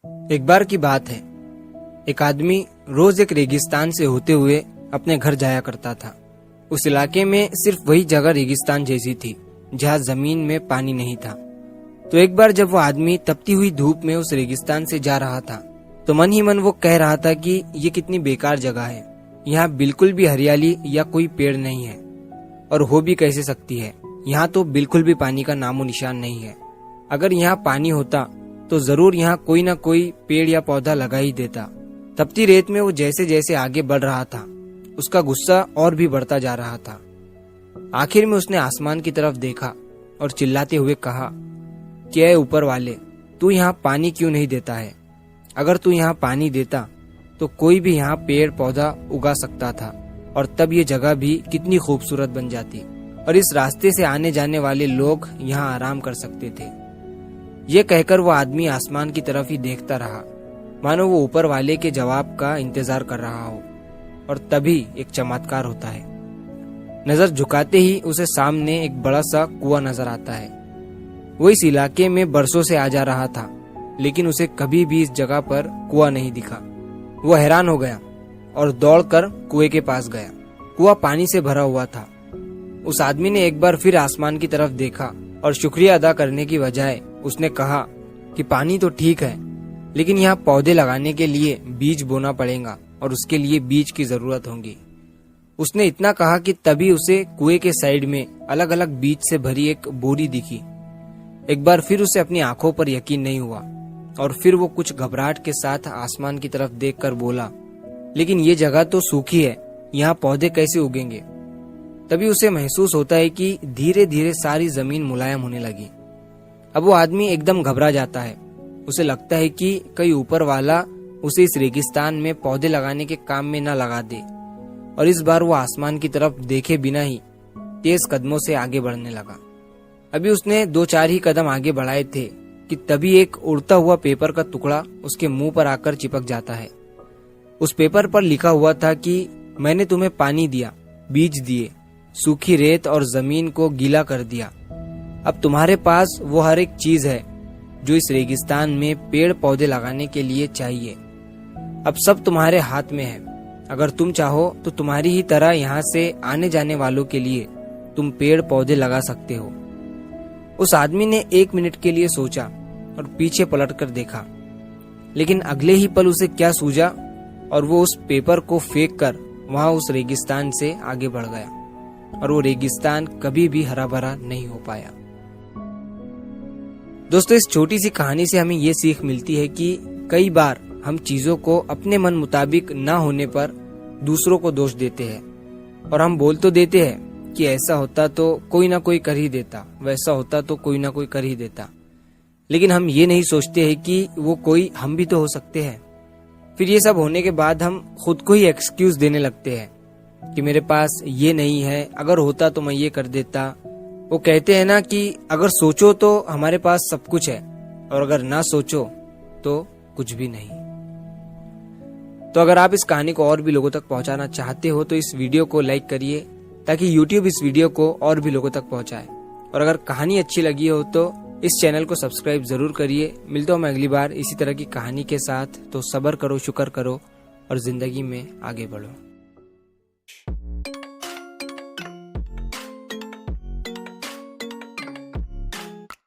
एक बार की बात है, एक आदमी रोज एक रेगिस्तान से होते हुए अपने घर जाया करता था। उस इलाके में सिर्फ वही जगह रेगिस्तान जैसी थी जहाँ जमीन में पानी नहीं था। तो एक बार जब वो आदमी तपती हुई धूप में उस रेगिस्तान से जा रहा था तो मन ही मन वो कह रहा था कि ये कितनी बेकार जगह है, यहाँ बिल्कुल भी हरियाली या कोई पेड़ नहीं है, और हो भी कैसे सकती है, यहाँ तो बिल्कुल भी पानी का नामो निशान नहीं है। अगर यहाँ पानी होता तो जरूर यहाँ कोई ना कोई पेड़ या पौधा लगा ही देता। तपती रेत में वो जैसे जैसे आगे बढ़ रहा था, उसका गुस्सा और भी बढ़ता जा रहा था। आखिर में उसने आसमान की तरफ देखा और चिल्लाते हुए कहा कि ऐ ऊपर वाले, तू यहाँ पानी क्यों नहीं देता है? अगर तू यहाँ पानी देता तो कोई भी यहाँ पेड़ पौधा उगा सकता था, और तब ये जगह भी कितनी खूबसूरत बन जाती, और इस रास्ते से आने जाने वाले लोग यहाँ आराम कर सकते थे। ये कहकर वो आदमी आसमान की तरफ ही देखता रहा, मानो वो ऊपर वाले के जवाब का इंतजार कर रहा हो। और तभी एक चमत्कार होता है। नजर झुकाते ही उसे सामने एक बड़ा सा कुआं नजर आता है। वो इस इलाके में बरसों से आ जा रहा था, लेकिन उसे कभी भी इस जगह पर कुआं नहीं दिखा। वो हैरान हो गया और दौड़कर कुएं के पास गया। कुआं पानी से भरा हुआ था। उस आदमी ने एक बार फिर आसमान की तरफ देखा और शुक्रिया अदा करने की बजाय उसने कहा कि पानी तो ठीक है, लेकिन यहाँ पौधे लगाने के लिए बीज बोना पड़ेगा और उसके लिए बीज की जरूरत होगी। उसने इतना कहा कि तभी उसे कुएं के साइड में अलग अलग बीज से भरी एक बोरी दिखी। एक बार फिर उसे अपनी आंखों पर यकीन नहीं हुआ और फिर वो कुछ घबराहट के साथ आसमान की तरफ देखकर बोला, लेकिन ये जगह तो सूखी है, यहाँ पौधे कैसे उगेंगे? तभी उसे महसूस होता है कि धीरे धीरे सारी जमीन मुलायम होने लगी। अब वो आदमी एकदम घबरा जाता है। उसे लगता है कि कहीं ऊपर वाला उसे इस रेगिस्तान में पौधे लगाने के काम में न लगा दे, और इस बार वो आसमान की तरफ देखे बिना ही तेज कदमों से आगे बढ़ने लगा। अभी उसने 2-4 ही कदम आगे बढ़ाए थे कि तभी एक उड़ता हुआ पेपर का टुकड़ा उसके मुंह पर आकर चिपक जाता है। उस पेपर पर लिखा हुआ था कि मैंने तुम्हें पानी दिया, बीज दिए, सूखी रेत और जमीन को गीला कर दिया। अब तुम्हारे पास वो हर एक चीज है जो इस रेगिस्तान में पेड़ पौधे लगाने के लिए चाहिए। अब सब तुम्हारे हाथ में है। अगर तुम चाहो तो तुम्हारी ही तरह यहाँ से आने जाने वालों के लिए तुम पेड़ पौधे लगा सकते हो। उस आदमी ने 1 मिनट के लिए सोचा और पीछे पलटकर देखा, लेकिन अगले ही पल उसे क्या सूझा और वो उस पेपर को फेंक कर वहां उस रेगिस्तान से आगे बढ़ गया, और वो रेगिस्तान कभी भी हरा भरा नहीं हो पाया। दोस्तों, इस छोटी सी कहानी से हमें ये सीख मिलती है कि कई बार हम चीजों को अपने मन मुताबिक ना होने पर दूसरों को दोष देते हैं, और हम बोल तो देते हैं कि ऐसा होता तो कोई ना कोई कर ही देता, वैसा होता तो कोई ना कोई कर ही देता, लेकिन हम ये नहीं सोचते हैं कि वो कोई हम भी तो हो सकते हैं। फिर ये सब होने के बाद हम खुद को ही एक्सक्यूज देने लगते हैं कि मेरे पास ये नहीं है, अगर होता तो मैं ये कर देता। वो कहते हैं ना कि अगर सोचो तो हमारे पास सब कुछ है, और अगर ना सोचो तो कुछ भी नहीं। तो अगर आप इस कहानी को और भी लोगों तक पहुंचाना चाहते हो तो इस वीडियो को लाइक करिए, ताकि YouTube इस वीडियो को और भी लोगों तक पहुंचाए। और अगर कहानी अच्छी लगी हो तो इस चैनल को सब्सक्राइब जरूर करिए। मिलता हूं मैं अगली बार इसी तरह की कहानी के साथ। तो सब्र करो, शुक्र करो और जिंदगी में आगे बढ़ो।